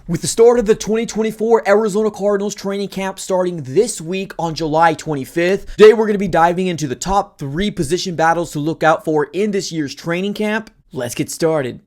With the start of the 2024 Arizona Cardinals training camp starting this week on July 25th, today we're going to be diving into the top 3 position battles to look out for in this year's training camp. Let's get started.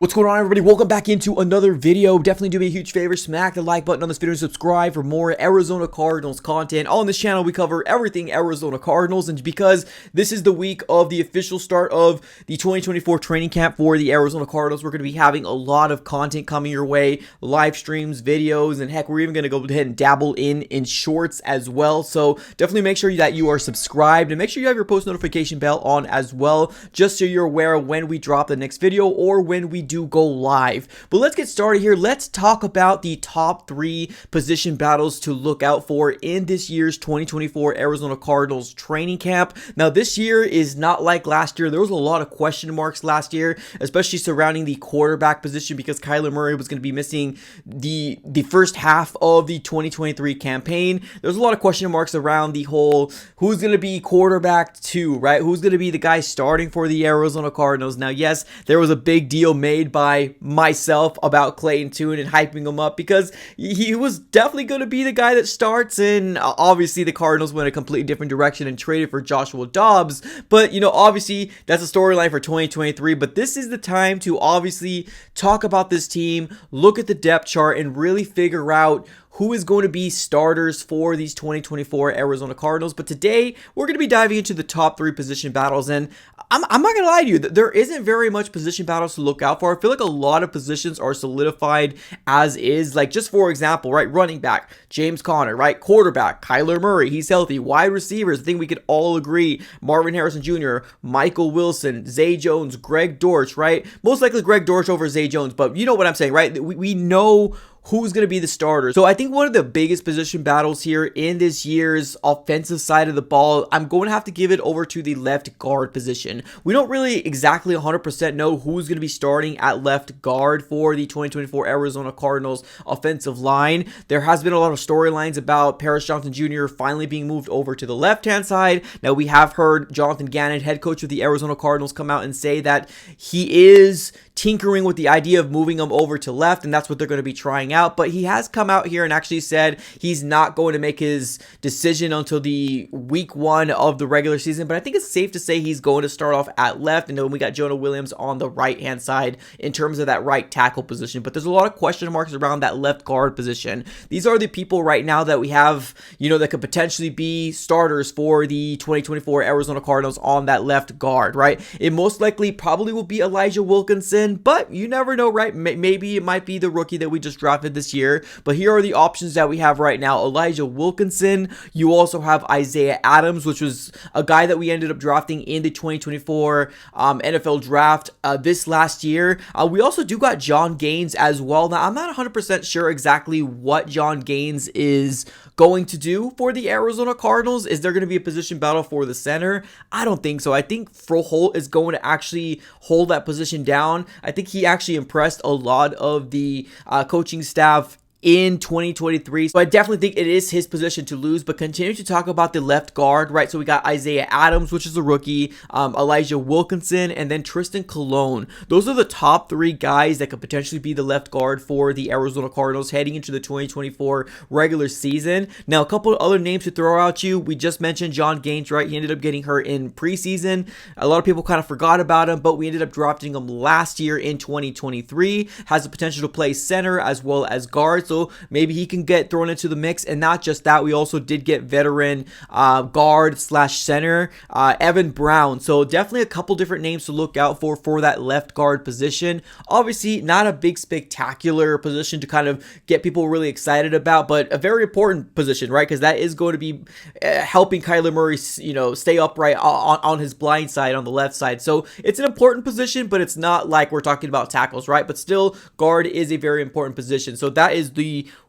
What's going on, everybody? Welcome back into another video. Definitely do me a huge favor, smack the like button on this video and subscribe for more Arizona Cardinals content. On this channel, we cover everything Arizona Cardinals, and because this is the week of the official start of the 2024 training camp for the Arizona Cardinals, we're going to be having a lot of content coming your way, live streams, videos, and heck, we're even going to go ahead and dabble in shorts as well. So definitely make sure that you are subscribed and make sure you have your post notification bell on as well, just so you're aware of when we drop the next video or when we do go live. But let's get started here. Let's talk about the top 3 position battles to look out for in this year's 2024 Arizona Cardinals training camp. Now, this year is not like last year. There was a lot of question marks last year, especially surrounding the quarterback position, because Kyler Murray was going to be missing the first half of the 2023 campaign. There's a lot of question marks around the whole who's going to be quarterback 2, right? Who's going to be the guy starting for the Arizona Cardinals? Now, yes, there was a big deal made by myself about Clayton Tune and hyping him up because he was definitely going to be the guy that starts, and obviously the Cardinals went a completely different direction and traded for Joshua Dobbs. But obviously that's a storyline for 2023, but this is the time to obviously talk about this team, look at the depth chart, and really figure out who is going to be starters for these 2024 Arizona Cardinals. But today, we're going to be diving into the top 3 position battles, and I'm not going to lie to you, there isn't very much position battles to look out for. I feel like a lot of positions are solidified as is. Like, just for example, right, running back, James Conner, right, quarterback, Kyler Murray, he's healthy, wide receivers, I think we could all agree, Marvin Harrison Jr., Michael Wilson, Zay Jones, Greg Dortch, right, most likely Greg Dortch over Zay Jones, but you know what I'm saying, right, we know who's going to be the starter. So I think one of the biggest position battles here in this year's offensive side of the ball, I'm going to have to give it over to the left guard position. We don't really exactly 100% know who's going to be starting at left guard for the 2024 Arizona Cardinals offensive line. There has been a lot of storylines about Paris Johnson Jr. finally being moved over to the left-hand side. Now, we have heard Jonathan Gannon, head coach of the Arizona Cardinals, come out and say that he is tinkering with the idea of moving him over to left, and that's what they're going to be trying out. But he has come out here and actually said he's not going to make his decision until the week 1 of the regular season. But I think it's safe to say he's going to start off at left, and then we got Jonah Williams on the right-hand side in terms of that right tackle position. But there's a lot of question marks around that left guard position. These are the people right now that we have, that could potentially be starters for the 2024 Arizona Cardinals on that left guard, right? It most likely probably will be Elijah Wilkinson, but you never know, right? Maybe it might be the rookie that we just drafted this year. But here are the options that we have right now. Elijah Wilkinson. You also have Isaiah Adams, which was a guy that we ended up drafting in the 2024 NFL draft this last year. We also do got John Gaines as well. Now, I'm not 100% sure exactly what John Gaines is going to do for the Arizona Cardinals. Is there going to be a position battle for the center? I don't think so. I think Froholt is going to actually hold that position down. I think he actually impressed a lot of the coaching staff in 2023. So I definitely think it is his position to lose, but continue to talk about the left guard, right? So we got Isaiah Adams, which is a rookie, Elijah Wilkinson, and then Tristan Colon. Those are the top 3 guys that could potentially be the left guard for the Arizona Cardinals heading into the 2024 regular season. Now, a couple of other names to throw at you. We just mentioned John Gaines, right? He ended up getting hurt in preseason. A lot of people kind of forgot about him, but we ended up drafting him last year in 2023. Has the potential to play center as well as guard. So maybe he can get thrown into the mix. And not just that, we also did get veteran guard / center Evan Brown. So definitely a couple different names to look out for that left guard position. Obviously not a big spectacular position to kind of get people really excited about, but a very important position, right? Because that is going to be helping Kyler Murray stay upright on his blind side on the left side. So it's an important position, but it's not like we're talking about tackles, right? But still, guard is a very important position. So that is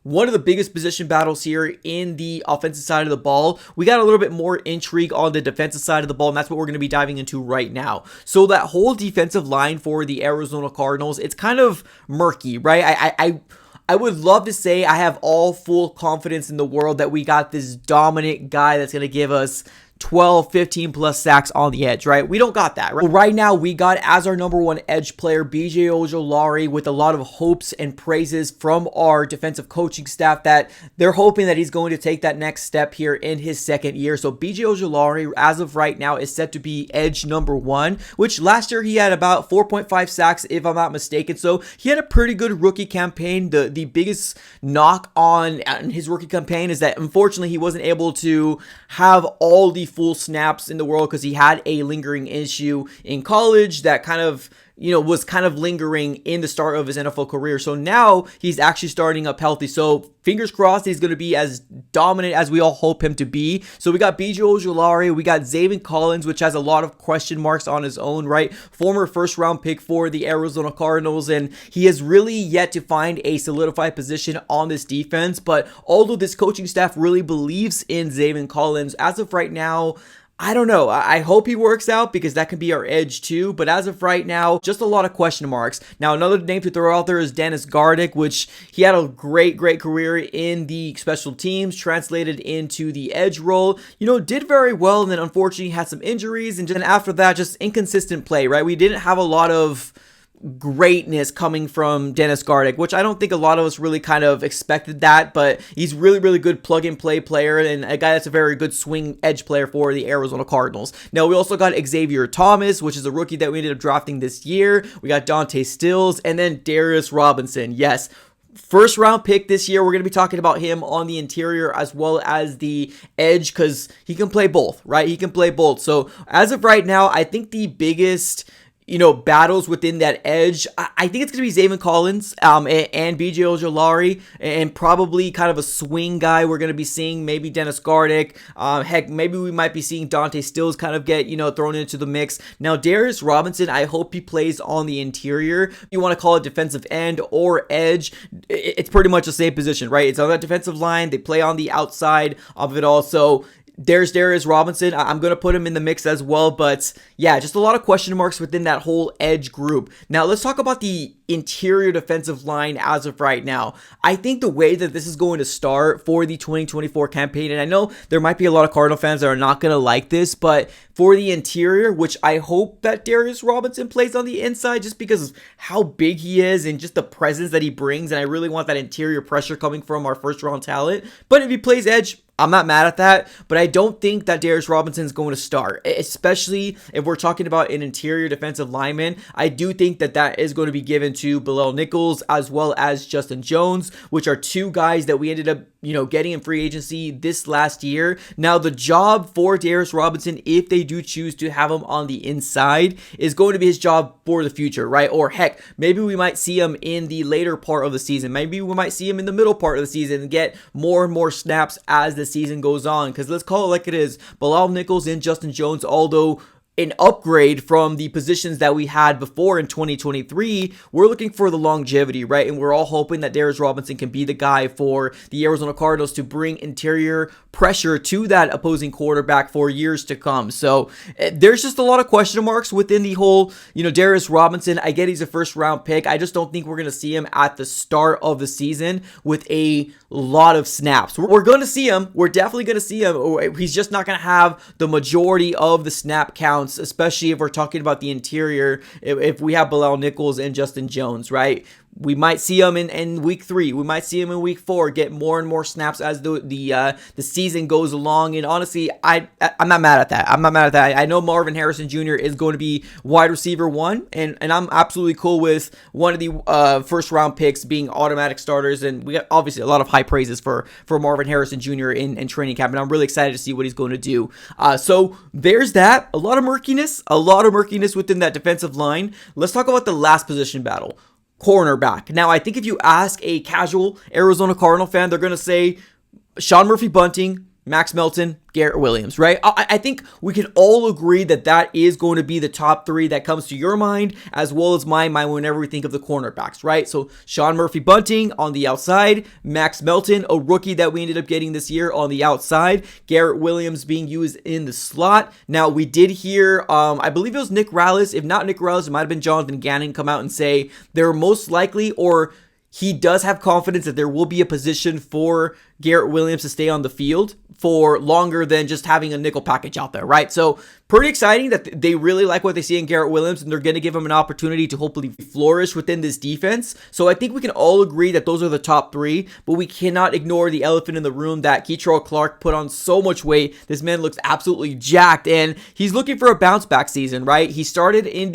one of the biggest position battles here in the offensive side of the ball. We got a little bit more intrigue on the defensive side of the ball, and that's what we're going to be diving into right now. So that whole defensive line for the Arizona Cardinals, it's kind of murky, right? I would love to say I have all full confidence in the world that we got this dominant guy that's going to give us 12, 15 plus sacks on the edge, right? We don't got that, right? Well, right now, we got as our number one edge player, BJ Ojolari, with a lot of hopes and praises from our defensive coaching staff that they're hoping that he's going to take that next step here in his second year. So BJ Ojolari, as of right now, is set to be edge number one, which last year he had about 4.5 sacks, if I'm not mistaken. So he had a pretty good rookie campaign. The biggest knock on his rookie campaign is that unfortunately he wasn't able to have all the full snaps in the world because he had a lingering issue in college that kind of was kind of lingering in the start of his NFL career. So now he's actually starting up healthy. So fingers crossed he's going to be as dominant as we all hope him to be. So we got BJ Ojolari, we got Zaven Collins, which has a lot of question marks on his own, right? Former first round pick for the Arizona Cardinals, and he has really yet to find a solidified position on this defense. But although this coaching staff really believes in Zaven Collins, as of right now, I don't know. I hope he works out because that can be our edge too. But as of right now, just a lot of question marks. Now, another name to throw out there is Dennis Gardick, which he had a great career in the special teams, translated into the edge role. Did very well, and then unfortunately had some injuries, and after that, just inconsistent play, right? We didn't have a lot of greatness coming from Dennis Gardick, which I don't think a lot of us really kind of expected that, but he's really good plug-and-play player and a guy that's a very good swing edge player for the Arizona Cardinals. Now, we also got Xavier Thomas, which is a rookie that we ended up drafting this year. We got Dante Stills, and then Darius Robinson. Yes, first round pick this year. We're going to be talking about him on the interior as well as the edge because he can play both, right? He can play both. So as of right now, I think the biggest battles within that edge, I think it's going to be Zaven Collins and BJ Ojolari, and probably kind of a swing guy. We're going to be seeing maybe Dennis Gardick. Heck, maybe we might be seeing Dante Stills kind of get, thrown into the mix. Now, Darius Robinson, I hope he plays on the interior. You want to call it defensive end or edge. It's pretty much the same position, right? It's on that defensive line. They play on the outside of it all. So there's Darius Robinson. I'm going to put him in the mix as well. But yeah, just a lot of question marks within that whole edge group. Now, let's talk about the interior defensive line as of right now. I think the way that this is going to start for the 2024 campaign, and I know there might be a lot of Cardinal fans that are not going to like this, but for the interior, which I hope that Darius Robinson plays on the inside just because of how big he is and just the presence that he brings, and I really want that interior pressure coming from our first round talent. But if he plays edge, I'm not mad at that, but I don't think that Darius Robinson is going to start, especially if we're talking about an interior defensive lineman. I do think that that is going to be given to Bilal Nichols as well as Justin Jones, which are two guys that we ended up, getting in free agency this last year. Now, the job for Darius Robinson, if they do choose to have him on the inside, is going to be his job for the future, right? Or heck, maybe we might see him in the later part of the season. Maybe we might see him in the middle part of the season and get more and more snaps as the season goes on. Because let's call it like it is. Bilal Nichols and Justin Jones, although an upgrade from the positions that we had before in 2023, we're looking for the longevity, right? And we're all hoping that Darius Robinson can be the guy for the Arizona Cardinals to bring interior pressure to that opposing quarterback for years to come. So there's just a lot of question marks within the whole, Darius Robinson. I get he's a first round pick. I just don't think we're going to see him at the start of the season with a lot of snaps. We're going to see him. We're definitely going to see him. He's just not going to have the majority of the snap count, especially if we're talking about the interior. If we have Bilal Nichols and Justin Jones, right? We might see him in week 3. We might see him in week 4 get more and more snaps as the season goes along. And honestly, I'm not mad at that. I'm not mad at that. I know Marvin Harrison Jr. is going to be wide receiver 1, and I'm absolutely cool with one of the first round picks being automatic starters. And we got obviously a lot of high praises for Marvin Harrison Jr. in training camp, and I'm really excited to see what he's going to do. So there's that. A lot of murkiness within that defensive line. Let's talk about the last position battle. Cornerback. Now, I think if you ask a casual Arizona Cardinal fan, they're going to say Sean Murphy-Bunting, Max Melton, Garrett Williams, right? I think we can all agree that that is going to be the top 3 that comes to your mind as well as my mind whenever we think of the cornerbacks, right? So Sean Murphy-Bunting on the outside, Max Melton, a rookie that we ended up getting this year, on the outside, Garrett Williams being used in the slot. Now, we did hear, I believe it was Nick Rallis. If not Nick Rallis, it might have been Jonathan Gannon come out and say they're most likely, or he does have confidence that there will be a position for Garrett Williams to stay on the field for longer than just having a nickel package out there, right? So pretty exciting that they really like what they see in Garrett Williams, and they're going to give him an opportunity to hopefully flourish within this defense. So I think we can all agree that those are the top three, but we cannot ignore the elephant in the room that Kei'Trel Clark put on so much weight. This man looks absolutely jacked, and he's looking for a bounce back season, right? He started in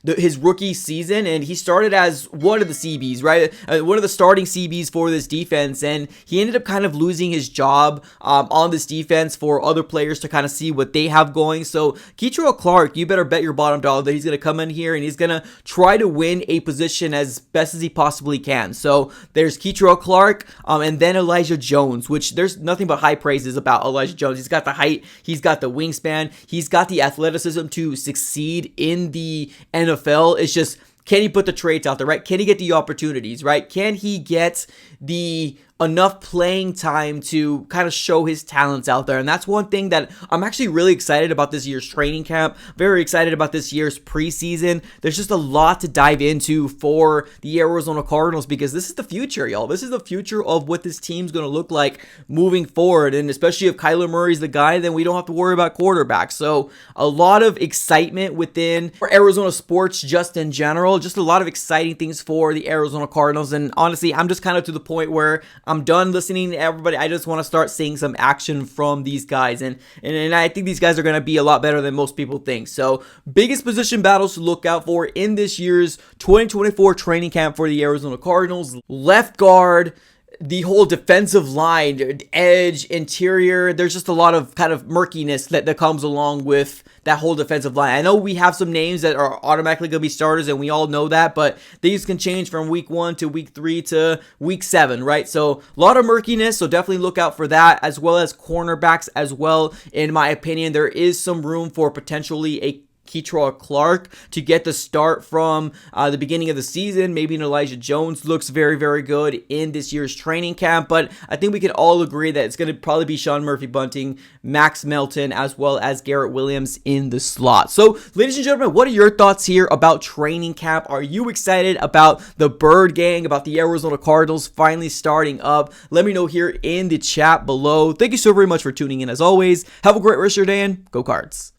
his rookie season, and he started as one of the CBs, right? One of the starting CBs for this defense, and he ended up kind of losing his job on this defense for other players to kind of see what they have going. So Kei'Trel Clark, you better bet your bottom dollar that he's going to come in here and he's going to try to win a position as best as he possibly can. So there's Kei'Trel Clark and then Elijah Jones, which there's nothing but high praises about Elijah Jones. He's got the height, he's got the wingspan, he's got the athleticism to succeed in the NFL. It's just, can he put the traits out there, right? Can he get the opportunities, right? Can he get the enough playing time to kind of show his talents out there? And that's one thing that I'm actually really excited about this year's training camp. Very excited about this year's preseason. There's just a lot to dive into for the Arizona Cardinals because this is the future, y'all. This is the future of what this team's going to look like moving forward. And especially if Kyler Murray's the guy, then we don't have to worry about quarterbacks. So a lot of excitement within Arizona sports just in general. Just a lot of exciting things for the Arizona Cardinals. And honestly, I'm just kind of to the point where I'm done listening to everybody. I just want to start seeing some action from these guys. And I think these guys are going to be a lot better than most people think. So biggest position battles to look out for in this year's 2024 training camp for the Arizona Cardinals. Left guard, the whole defensive line, edge, interior, there's just a lot of kind of murkiness that comes along with that whole defensive line. I know we have some names that are automatically going to be starters, and we all know that, but these can change from week 1 to week 3 to week 7, right? So a lot of murkiness, so definitely look out for that, as well as cornerbacks as well. In my opinion, there is some room for potentially a Kei'Trel Clark to get the start from the beginning of the season. Maybe an Elijah Jones looks very, very good in this year's training camp, but I think we can all agree that it's going to probably be Sean Murphy-Bunting, Max Melton, as well as Garrett Williams in the slot. So, ladies and gentlemen, what are your thoughts here about training camp? Are you excited about the Bird Gang, about the Arizona Cardinals finally starting up? Let me know here in the chat below. Thank you so very much for tuning in as always. Have a great rest of your day and go Cards.